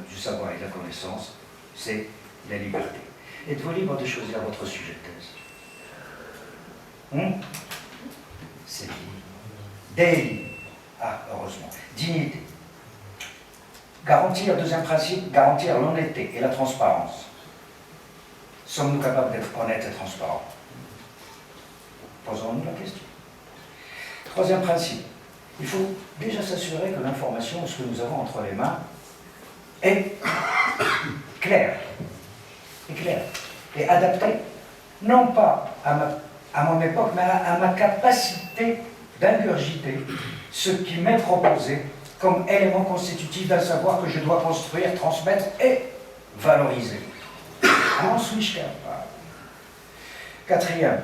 du savoir et de la connaissance, c'est la liberté. Êtes-vous libre de choisir votre sujet de thèse? C'est libre. Délit. Ah, heureusement. Dignité. Garantir, deuxième principe, garantir l'honnêteté et la transparence. Sommes-nous capables d'être honnêtes et transparents? Posons-nous la question. Troisième principe, il faut déjà s'assurer que l'information, ce que nous avons entre les mains, est claire, et adaptée, non pas à mon époque, mais à ma capacité d'ingurgiter ce qui m'est proposé comme élément constitutif d'un savoir que je dois construire, transmettre et valoriser. En suis-je capable? Quatrième,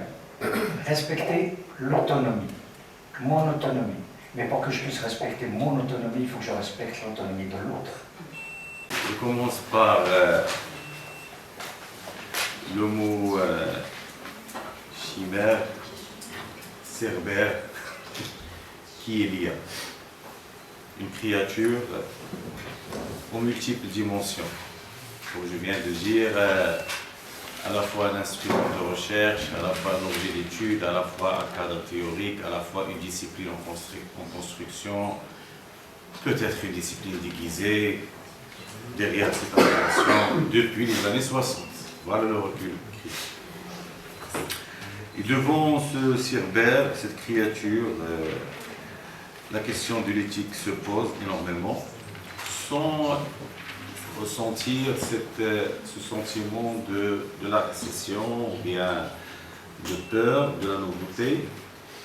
respecter l'autonomie, mon autonomie. Mais pour que je puisse respecter mon autonomie, il faut que je respecte l'autonomie de l'autre. Je commence par le mot chimère, cerbère, qui est l'IA. Une créature aux multiples dimensions. Comme je viens de dire, à la fois un instrument de recherche, à la fois un objet d'étude, à la fois un cadre théorique, à la fois une discipline en construction, peut-être une discipline déguisée, derrière cette appellation, depuis les années 60. Voilà le recul. Et devant ce cerbère, cette créature, la question de l'éthique se pose énormément, sans ressentir ce sentiment de la récession, ou bien de peur, de la nouveauté.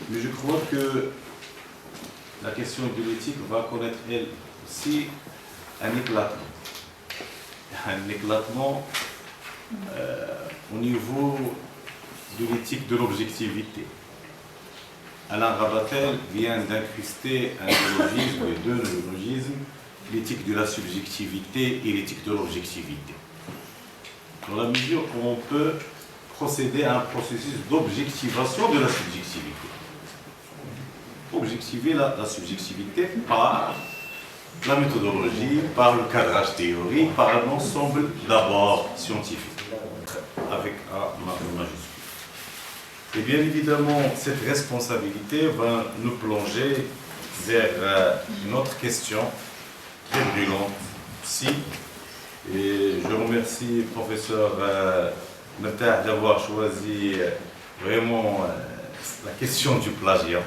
Mais je crois que la question de l'éthique va connaître, elle aussi, un éclatement. Un éclatement au niveau de l'éthique de l'objectivité. Alain Rabatel vient d'incruster un néologisme, et deux néologismes, l'éthique de la subjectivité et l'éthique de l'objectivité. Dans la mesure où on peut procéder à un processus d'objectivation de la subjectivité. Objectiver la subjectivité par la méthodologie, par le cadrage théorique, par un ensemble d'abord scientifique, avec A majuscule. Et bien évidemment, cette responsabilité va nous plonger vers une autre question très brûlante ici. Et je remercie le professeur Mertah d'avoir choisi vraiment la question du plagiat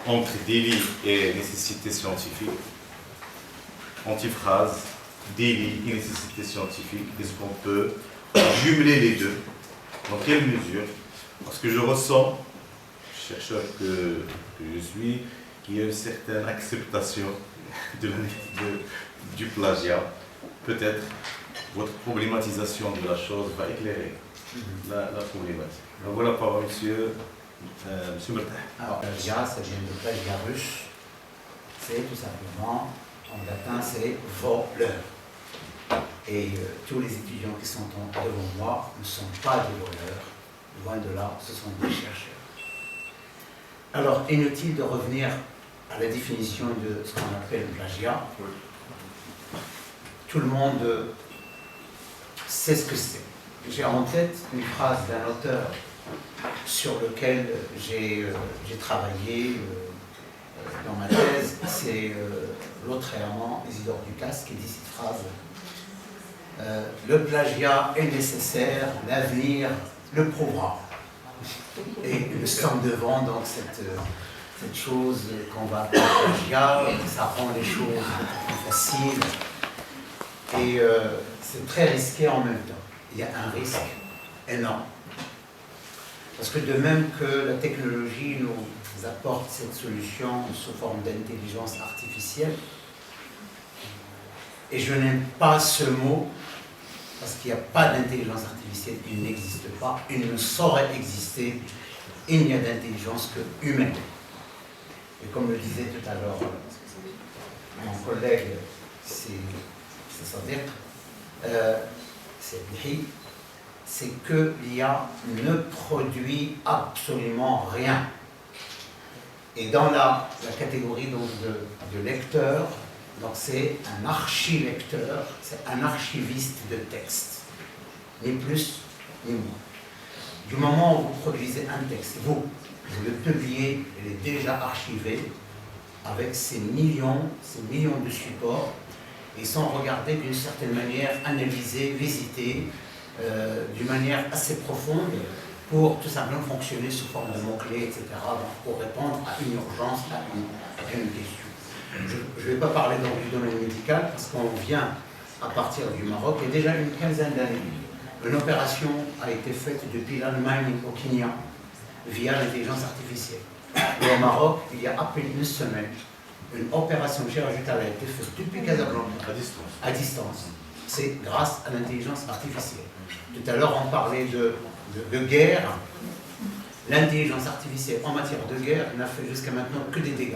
entre délit et nécessité scientifique. Antiphrase, délit et nécessité scientifique. Est-ce qu'on peut jumeler les deux? Dans quelle mesure? Parce que je ressens, chercheur que je suis, qu'il y a une certaine acceptation du plagiat. Peut-être votre problématisation de la chose va éclairer la problématique. Donc voilà la parole, monsieur Mertah. Alors, plagiat, ça vient de plagiat russe. C'est tout simplement, en latin, c'est voleur. Et tous les étudiants qui sont devant moi ne sont pas des voleurs. Loin de là, ce sont des chercheurs. Alors, inutile de revenir à la définition de ce qu'on appelle le plagiat. Tout le monde sait ce que c'est. J'ai en tête une phrase d'un auteur sur lequel j'ai travaillé dans ma thèse. C'est l'autre allemand, Isidore Ducasse, qui dit cette phrase. Le plagiat est nécessaire, l'avenir le prouvera. Et nous sommes devant donc cette chose qu'on va appeler plagiat, ça rend les choses plus faciles. Et c'est très risqué en même temps. Il y a un risque énorme. Parce que de même que la technologie nous apporte cette solution sous forme d'intelligence artificielle, et je n'aime pas ce mot, parce qu'il n'y a pas d'intelligence artificielle, il n'existe pas, il ne saurait exister, il n'y a d'intelligence que humaine. Et comme le disait tout à l'heure mon collègue, c'est que l'IA ne produit absolument rien. Et dans la catégorie donc, de lecteurs, Donc c'est un archilecteur, c'est un archiviste de texte, ni plus ni moins. Du moment où vous produisez un texte, vous le publiez, il est déjà archivé avec ces millions de supports, et sont regardés d'une certaine manière, analysés, visités, d'une manière assez profonde, pour tout simplement fonctionner sous forme de mots-clés, etc., pour répondre à une urgence, à une question. Je ne vais pas parler donc du domaine médical, parce qu'on vient à partir du Maroc, il y a déjà une quinzaine d'années. Une opération a été faite depuis l'Allemagne au Kenya, via l'intelligence artificielle. Et au Maroc, il y a à peine une semaine, une opération chirurgicale a été faite depuis Casablanca, à distance. C'est grâce à l'intelligence artificielle. Tout à l'heure, on parlait de guerre. L'intelligence artificielle en matière de guerre n'a fait jusqu'à maintenant que des dégâts.